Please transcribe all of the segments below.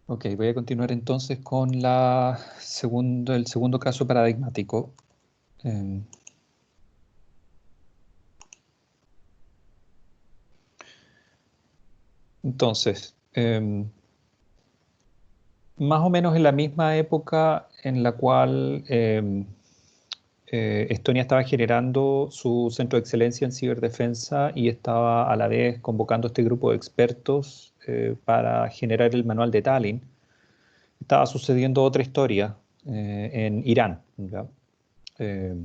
Ok, voy a continuar entonces con el segundo caso paradigmático. Em, entonces, más o menos en la misma época en la cual Estonia estaba generando su centro de excelencia en ciberdefensa y estaba a la vez convocando a este grupo de expertos para generar el manual de Tallinn. Estaba sucediendo otra historia en Irán, ¿ya? Eh,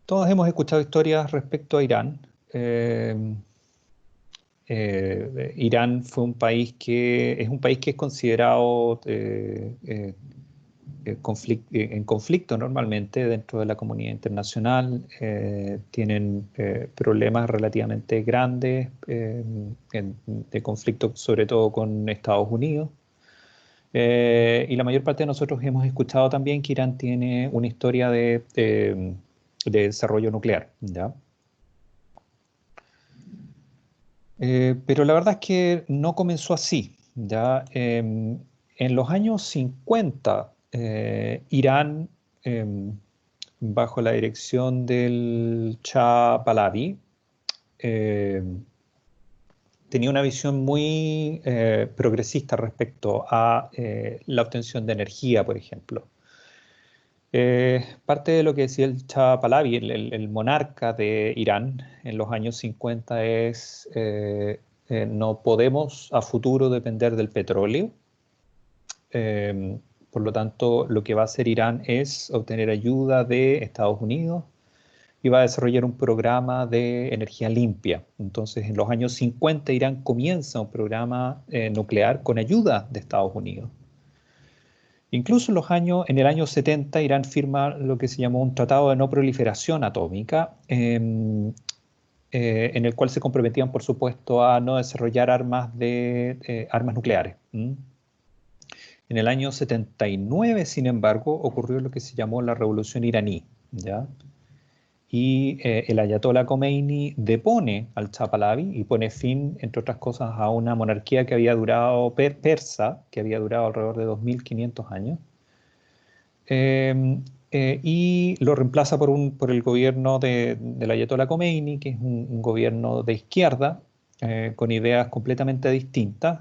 Todos hemos escuchado historias respecto a Irán. Eh, Irán fue un país que es considerado en conflicto normalmente dentro de la comunidad internacional. Tienen problemas relativamente grandes de conflicto, sobre todo con Estados Unidos. Y la mayor parte de nosotros hemos escuchado también que Irán tiene una historia de desarrollo nuclear, ¿ya? Pero la verdad es que no comenzó así, ¿ya? En los años 50, Irán, bajo la dirección del Shah Pahlavi, eh, tenía una visión muy progresista respecto a la obtención de energía, por ejemplo. Parte de lo que decía el Shah Pahlavi, el monarca de Irán en los años 50 es no podemos a futuro depender del petróleo. Eh, por lo tanto, lo que va a hacer Irán es obtener ayuda de Estados Unidos y va a desarrollar un programa de energía limpia. Entonces, en los años 50 Irán comienza un programa nuclear con ayuda de Estados Unidos. Incluso en el año 70, Irán firma lo que se llamó un tratado de no proliferación atómica, en el cual se comprometían, por supuesto, a no desarrollar armas nucleares. ¿M? En el año 79, sin embargo, ocurrió lo que se llamó la Revolución iraní, ¿ya? Y el ayatolá Khomeini depone al Shah Pahlavi y pone fin, entre otras cosas, a una monarquía que había durado persa, que había durado alrededor de 2500 años. Y lo reemplaza por el gobierno del Ayatollah Khomeini, que es un gobierno de izquierda, con ideas completamente distintas.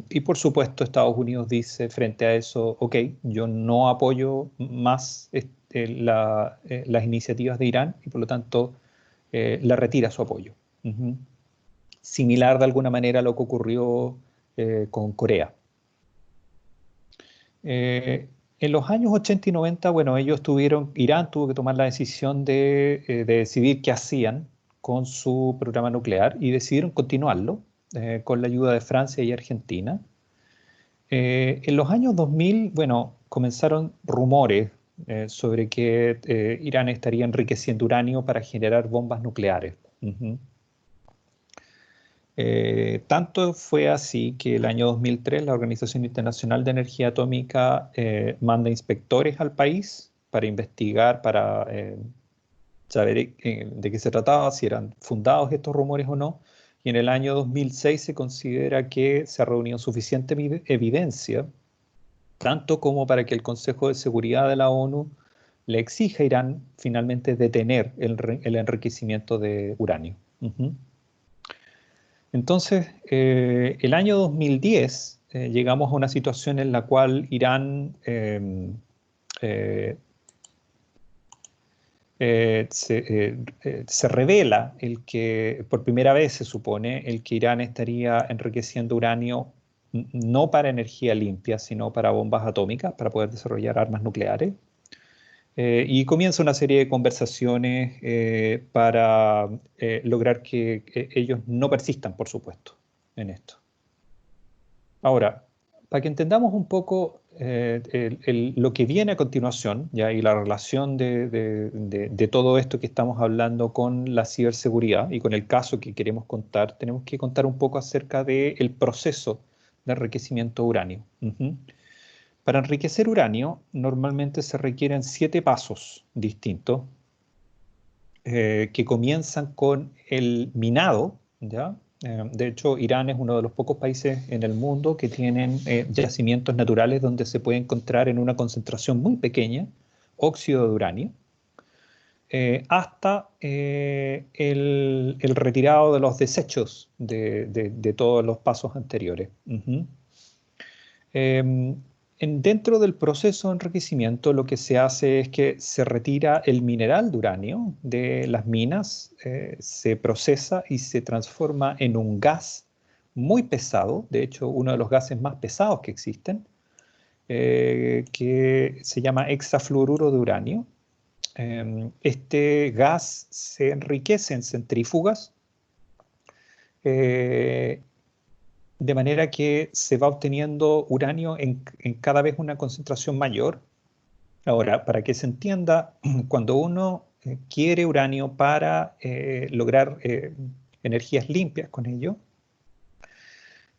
Y por supuesto, Estados Unidos dice frente a eso, ok, yo no apoyo más las iniciativas de Irán y por lo tanto le retira su apoyo. Ujú. Similar de alguna manera a lo que ocurrió con Corea. Eh, en los años 80 y 90, bueno, Irán tuvo que tomar la decisión de decidir qué hacían con su programa nuclear y decidieron continuarlo con la ayuda de Francia y Argentina. En los años 2000, bueno, comenzaron rumores sobre que Irán estaría enriqueciendo uranio para generar bombas nucleares. Ujú. Tanto fue así que el año 2003 la Organización Internacional de Energía Atómica manda inspectores al país para investigar, para saber de qué se trataba, si eran fundados estos rumores o no. Y en el año 2006 se considera que se ha reunido suficiente evidencia, tanto como para que el Consejo de Seguridad de la ONU le exija a Irán finalmente detener el enriquecimiento de uranio. Ujú. Entonces, el año 2010 llegamos a una situación en la cual Irán eh, se revela por primera vez se supone, el que Irán estaría enriqueciendo uranio no para energía limpia, sino para bombas atómicas, para poder desarrollar armas nucleares. Y comienza una serie de conversaciones para lograr que ellos no persistan, por supuesto, en esto. Ahora, para que entendamos un poco lo que viene a continuación, ¿ya? Y la relación de todo esto que estamos hablando con la ciberseguridad y con el caso que queremos contar, tenemos que contar un poco acerca del proceso de enriquecimiento de uranio. Ujú. Para enriquecer uranio, normalmente se requieren 7 pasos distintos que comienzan con el minado, ¿ya? De hecho, Irán es uno de los pocos países en el mundo que tienen yacimientos naturales donde se puede encontrar en una concentración muy pequeña óxido de uranio, hasta el retirado de los desechos de todos los pasos anteriores. Em, Dentro del proceso de enriquecimiento, lo que se hace es que se retira el mineral de uranio de las minas, se procesa y se transforma en un gas muy pesado, de hecho uno de los gases más pesados que existen, que se llama hexafluoruro de uranio. Este gas se enriquece en centrífugas, eh, de manera que se va obteniendo uranio en cada vez una concentración mayor. Ahora, para que se entienda, cuando uno quiere uranio para lograr energías limpias con ello,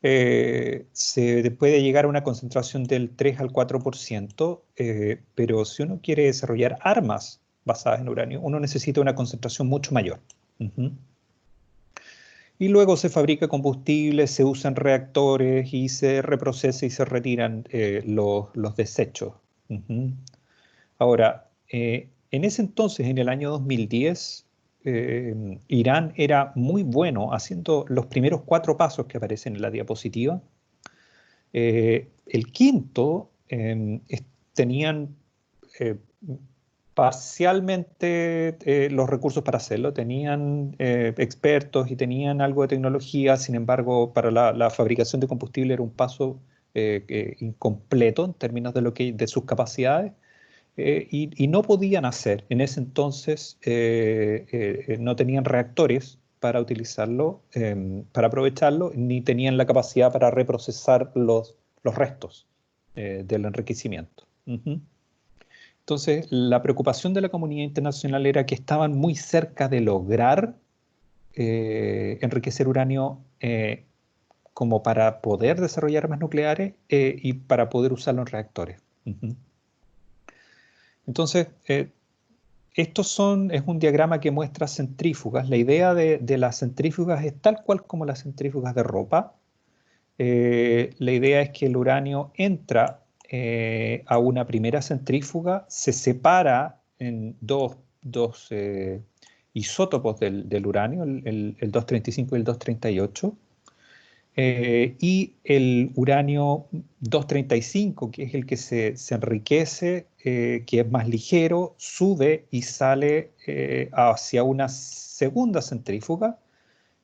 se puede llegar a una concentración del 3 al 4%, pero si uno quiere desarrollar armas basadas en uranio, uno necesita una concentración mucho mayor. Y luego se fabrica combustible, se usan reactores y se reprocesa y se retiran los desechos. Ahora, en ese entonces, en el año 2010, Irán era muy bueno haciendo los primeros 4 pasos que aparecen en la diapositiva. El quinto, tenían eh, parcialmente los recursos para hacerlo, tenían expertos y tenían algo de tecnología, sin embargo, para la fabricación de combustible era un paso incompleto en términos de sus capacidades. Y no podían hacer, en ese entonces no tenían reactores para utilizarlo, para aprovecharlo, ni tenían la capacidad para reprocesar los restos del enriquecimiento. Entonces, la preocupación de la comunidad internacional era que estaban muy cerca de lograr enriquecer uranio como para poder desarrollar armas nucleares y para poder usarlo en reactores. Entonces, es un diagrama que muestra centrífugas. La idea de las centrífugas es tal cual como las centrífugas de ropa. La idea es que el uranio entra a una primera centrífuga, se separa en dos isótopos del uranio, el 235 y el 238. Y el uranio 235, que es el que se enriquece, que es más ligero, sube y sale hacia una segunda centrífuga,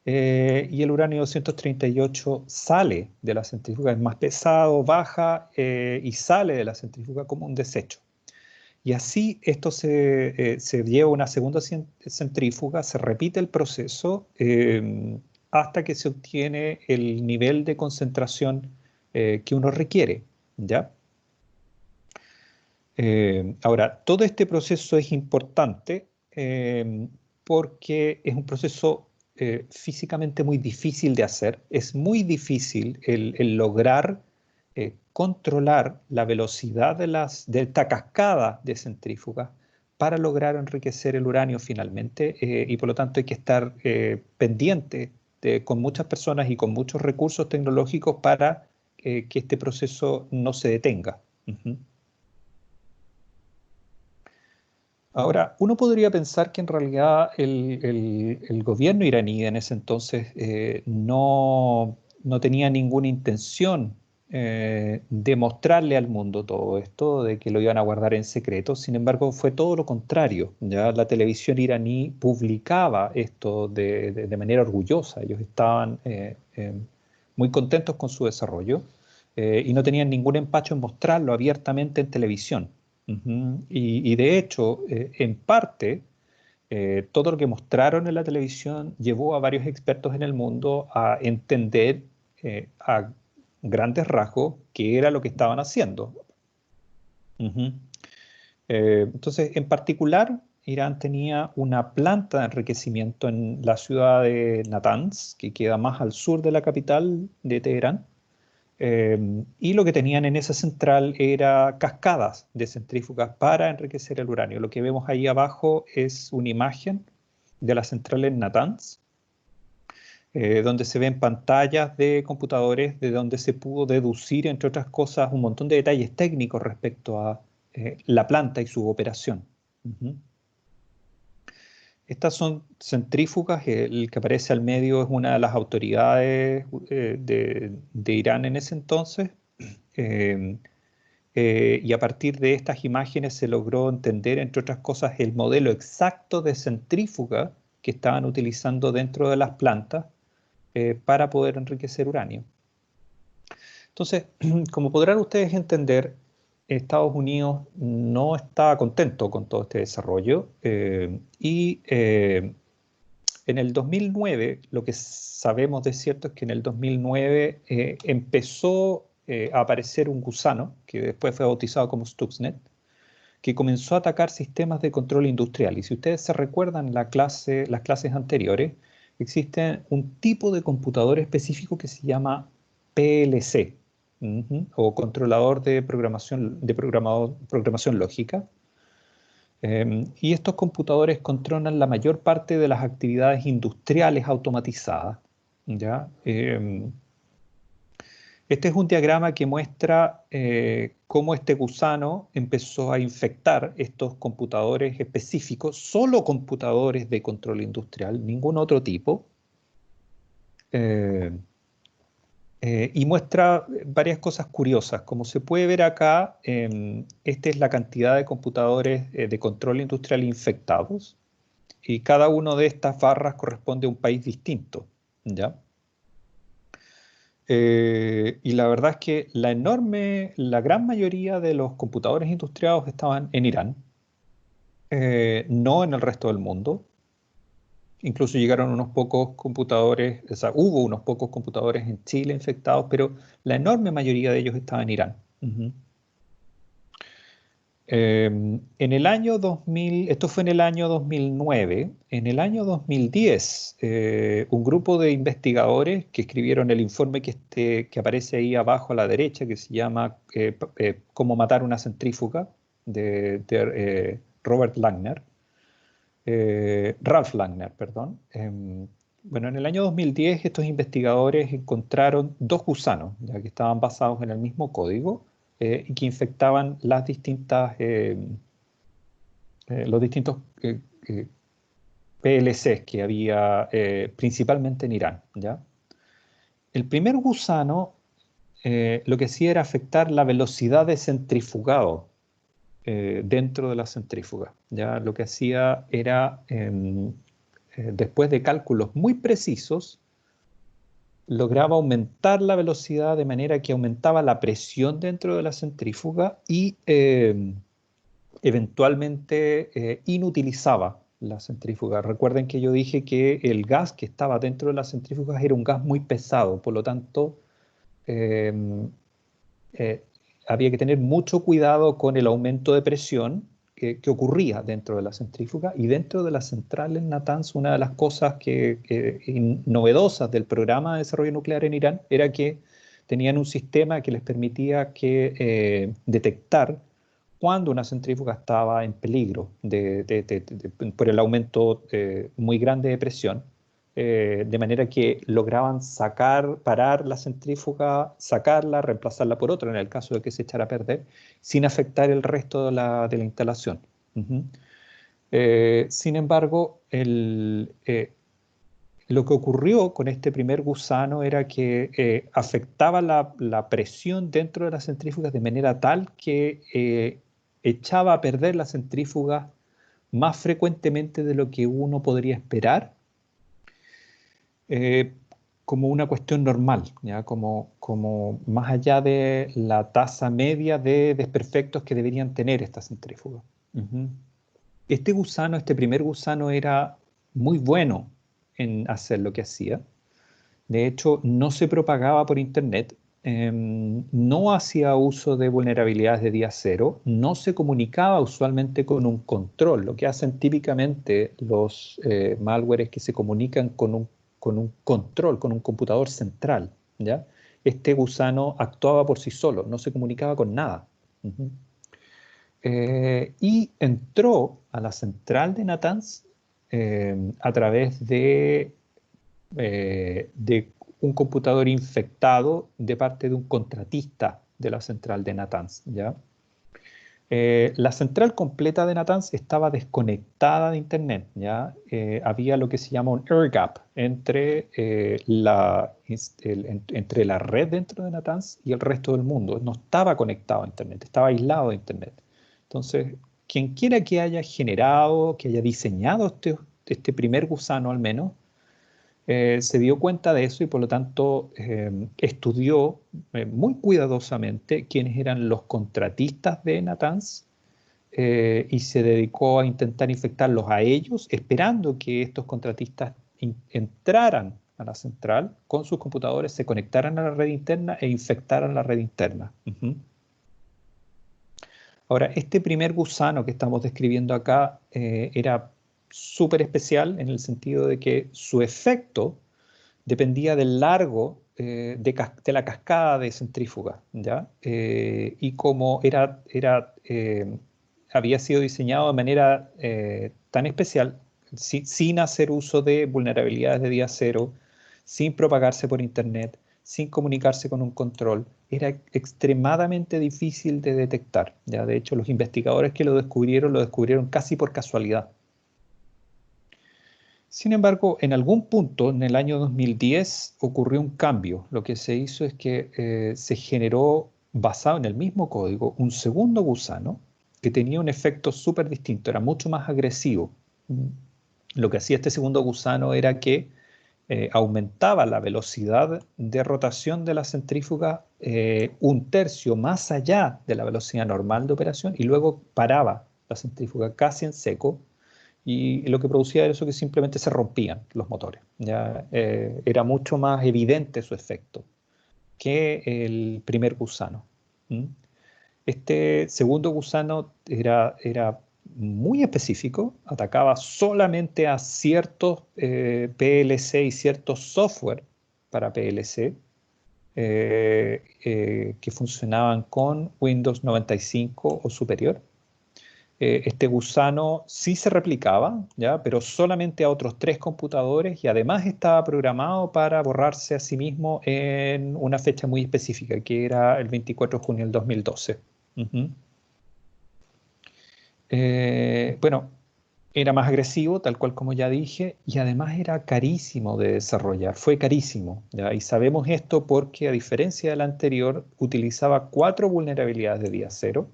y el uranio 238 sale de la centrífuga, es más pesado, baja y sale de la centrífuga como un desecho. Y así esto se lleva a una segunda centrífuga, se repite el proceso hasta que se obtiene el nivel de concentración que uno requiere, ¿ya? Ahora, todo este proceso es importante porque es un proceso físicamente muy difícil de hacer. Es muy difícil el lograr controlar la velocidad de esta cascada de centrífugas para lograr enriquecer el uranio finalmente, y por lo tanto hay que estar pendiente con muchas personas y con muchos recursos tecnológicos para que este proceso no se detenga. Ahora, uno podría pensar que en realidad el gobierno iraní en ese entonces no tenía ninguna intención de mostrarle al mundo todo esto, de que lo iban a guardar en secreto. Sin embargo, fue todo lo contrario. Ya la televisión iraní publicaba esto de manera orgullosa. Ellos estaban muy contentos con su desarrollo y no tenían ningún empacho en mostrarlo abiertamente en televisión. Y de hecho, en parte, todo lo que mostraron en la televisión llevó a varios expertos en el mundo a entender a grandes rasgos qué era lo que estaban haciendo. Ujú. Entonces, en particular, Irán tenía una planta de enriquecimiento en la ciudad de Natanz, que queda más al sur de la capital de Teherán. Y lo que tenían en esa central era cascadas de centrífugas para enriquecer el uranio. Lo que vemos ahí abajo es una imagen de la central en Natanz. donde se ven pantallas de computadores, de donde se pudo deducir, entre otras cosas, un montón de detalles técnicos respecto a la planta y su operación. Ujú. Estas son centrífugas, el que aparece al medio es una de las autoridades de Irán en ese entonces, eh, y a partir de estas imágenes se logró entender, entre otras cosas, el modelo exacto de centrífuga que estaban utilizando dentro de las plantas para poder enriquecer uranio. Entonces, como podrán ustedes entender, Estados Unidos no está contento con todo este desarrollo y en el 2009, lo que sabemos de cierto es que en el 2009 empezó a aparecer un gusano, que después fue bautizado como Stuxnet, que comenzó a atacar sistemas de control industrial. Y si ustedes se recuerdan las clases anteriores, existe un tipo de computador específico que se llama PLC, o controlador de programación lógica. Y estos computadores controlan la mayor parte de las actividades industriales automatizadas, ¿ya? Este es un diagrama que muestra cómo este gusano empezó a infectar estos computadores específicos, solo computadores de control industrial, ningún otro tipo, eh, y muestra varias cosas curiosas. Como se puede ver acá, esta es la cantidad de computadores de control industrial infectados, y cada una de estas barras corresponde a un país distinto, ¿ya? Y la verdad es que la gran mayoría de los computadores industriales estaban en Irán, no en el resto del mundo. Incluso llegaron unos pocos computadores, o sea, hubo unos pocos computadores en Chile infectados, pero la enorme mayoría de ellos estaba en Irán. Ujú. En el año 2000, esto fue en el año 2009, en el año 2010, un grupo de investigadores que escribieron el informe que aparece ahí abajo a la derecha, que se llama Cómo matar una centrífuga, de Robert Langner, Ralph Langner, perdón. Bueno, en el año 2010 estos investigadores encontraron dos gusanos, ya que estaban basados en el mismo código y que infectaban los distintos PLCs que había principalmente en Irán, ¿ya? El primer gusano lo que hacía era afectar la velocidad de centrifugado dentro de la centrífuga. ¿Ya? Lo que hacía era, después de cálculos muy precisos, lograba aumentar la velocidad de manera que aumentaba la presión dentro de la centrífuga y eventualmente inutilizaba la centrífuga. Recuerden que yo dije que el gas que estaba dentro de las centrífugas era un gas muy pesado, por lo tanto, eh, eh, había que tener mucho cuidado con el aumento de presión que ocurría dentro de la centrífuga y dentro de la central en Natanz. Una de las cosas novedosas del programa de desarrollo nuclear en Irán era que tenían un sistema que les permitía detectar cuando una centrífuga estaba en peligro por el aumento muy grande de presión, de manera que lograban parar la centrífuga, sacarla, reemplazarla por otra en el caso de que se echara a perder, sin afectar el resto de la instalación. Ujú. Sin embargo, lo que ocurrió con este primer gusano era que afectaba la presión dentro de las centrífugas de manera tal que echaba a perder las centrífugas más frecuentemente de lo que uno podría esperar, eh, como una cuestión normal, ¿ya? Como más allá de la tasa media de desperfectos que deberían tener estas centrífugas. Ujú. Este primer gusano era muy bueno en hacer lo que hacía. De hecho, no se propagaba por internet, no hacía uso de vulnerabilidades de día cero, no se comunicaba usualmente con un control. Lo que hacen típicamente los malwares que se comunican con un control, con un computador central, ¿ya? Este gusano actuaba por sí solo, no se comunicaba con nada. Ujú. Y entró a la central de Natanz a través de de un computador infectado de parte de un contratista de la central de Natanz, ¿ya? La central completa de Natanz estaba desconectada de Internet, ¿ya? Había lo que se llama un air gap entre, entre la red dentro de Natanz y el resto del mundo. No estaba conectado a Internet, estaba aislado de Internet. Entonces, quien quiera que haya generado, que haya diseñado este primer gusano al menos, se dio cuenta de eso y por lo tanto estudió muy cuidadosamente quiénes eran los contratistas de Natanz y se dedicó a intentar infectarlos a ellos, esperando que estos contratistas entraran a la central con sus computadores, se conectaran a la red interna e infectaran la red interna. Ahora, este primer gusano que estamos describiendo acá era súper especial en el sentido de que su efecto dependía del largo de la cascada de centrífuga, ¿ya? Y como había sido diseñado de manera tan especial, sin hacer uso de vulnerabilidades de día cero, sin propagarse por Internet, sin comunicarse con un control, era extremadamente difícil de detectar, ¿ya? De hecho, los investigadores que lo descubrieron casi por casualidad. Sin embargo, en algún punto, en el año 2010, ocurrió un cambio. Lo que se hizo es que se generó, basado en el mismo código, un segundo gusano que tenía un efecto súper distinto, era mucho más agresivo. Lo que hacía este segundo gusano era que aumentaba la velocidad de rotación de la centrífuga un tercio más allá de la velocidad normal de operación y luego paraba la centrífuga casi en seco y lo que producía era eso que simplemente se rompían los motores. Ya, era mucho más evidente su efecto que el primer gusano. ¿Mm? Este segundo gusano era muy específico, atacaba solamente a ciertos PLC y ciertos software para PLC que funcionaban con Windows 95 o superior. Este gusano sí se replicaba, ¿ya? Pero solamente a otros 3 computadores y además estaba programado para borrarse a sí mismo en una fecha muy específica, que era el 24 de junio del 2012. Ujú. Bueno, era más agresivo, tal cual como ya dije, y además era carísimo de desarrollar, fue carísimo, ¿ya? Y sabemos esto porque a diferencia del anterior, utilizaba 4 vulnerabilidades de día cero.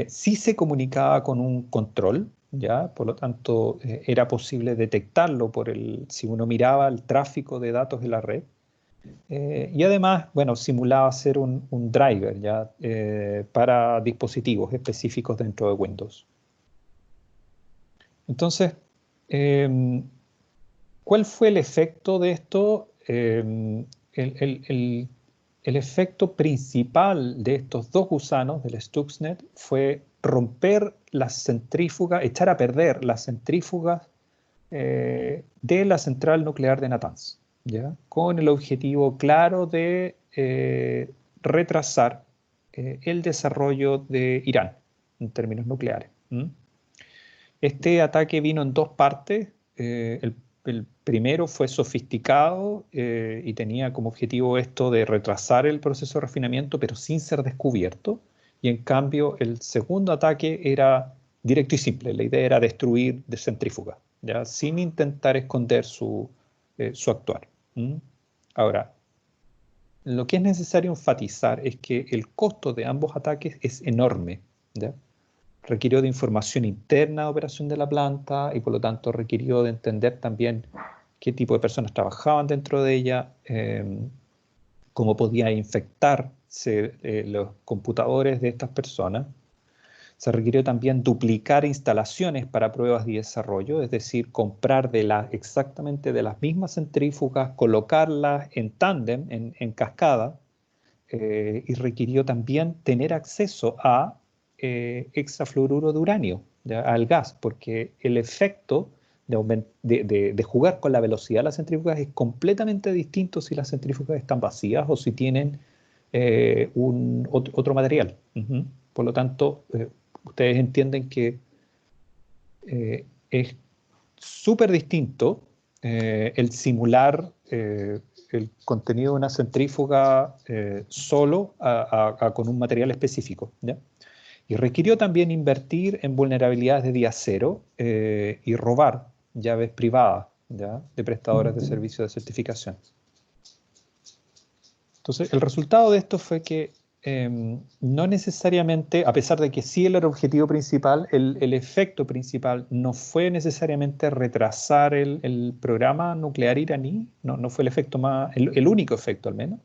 Sí se comunicaba con un control, ¿ya? Por lo tanto, era posible detectarlo si uno miraba el tráfico de datos de la red. Y además, bueno, simulaba ser un driver, ¿ya? Para dispositivos específicos dentro de Windows. Entonces, em, ¿cuál fue el efecto de esto? El efecto principal de estos dos gusanos del Stuxnet fue romper las centrífugas, echar a perder las centrífugas de la central nuclear de Natanz, ¿ya? Con el objetivo claro de retrasar el desarrollo de Irán en términos nucleares. Este ataque vino en 2 partes. El primero fue sofisticado y tenía como objetivo esto de retrasar el proceso de refinamiento, pero sin ser descubierto. Y en cambio, el segundo ataque era directo y simple. La idea era destruir de centrífuga, ¿ya? Sin intentar esconder su actuar. ¿Mm? Ahora, lo que es necesario enfatizar es que el costo de ambos ataques es enorme, ¿ya? Requirió de información interna de operación de la planta y por lo tanto requirió de entender también qué tipo de personas trabajaban dentro de ella, cómo podía infectarse los computadores de estas personas. Se requirió también duplicar instalaciones para pruebas y desarrollo, es decir, comprar exactamente de las mismas centrífugas, colocarlas en tándem, en cascada, y requirió también tener acceso a hexafluoruro de uranio, ¿ya? Al gas, porque el efecto de jugar con la velocidad de las centrífugas es completamente distinto si las centrífugas están vacías o si tienen otro material. Por lo tanto, ustedes entienden que es súper distinto el simular el contenido de una centrífuga solo con un material específico, ¿ya? Y requirió también invertir en vulnerabilidades de día cero y robar llaves privadas, ¿ya?, de prestadores de servicios de certificación. Entonces, el resultado de esto fue que no necesariamente, a pesar de que sí era el objetivo principal, el efecto principal no fue necesariamente retrasar el programa nuclear iraní, no fue el efecto más, el único efecto al menos.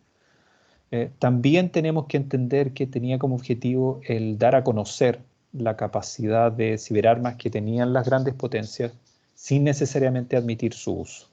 También tenemos que entender que tenía como objetivo el dar a conocer la capacidad de ciberarmas que tenían las grandes potencias sin necesariamente admitir su uso.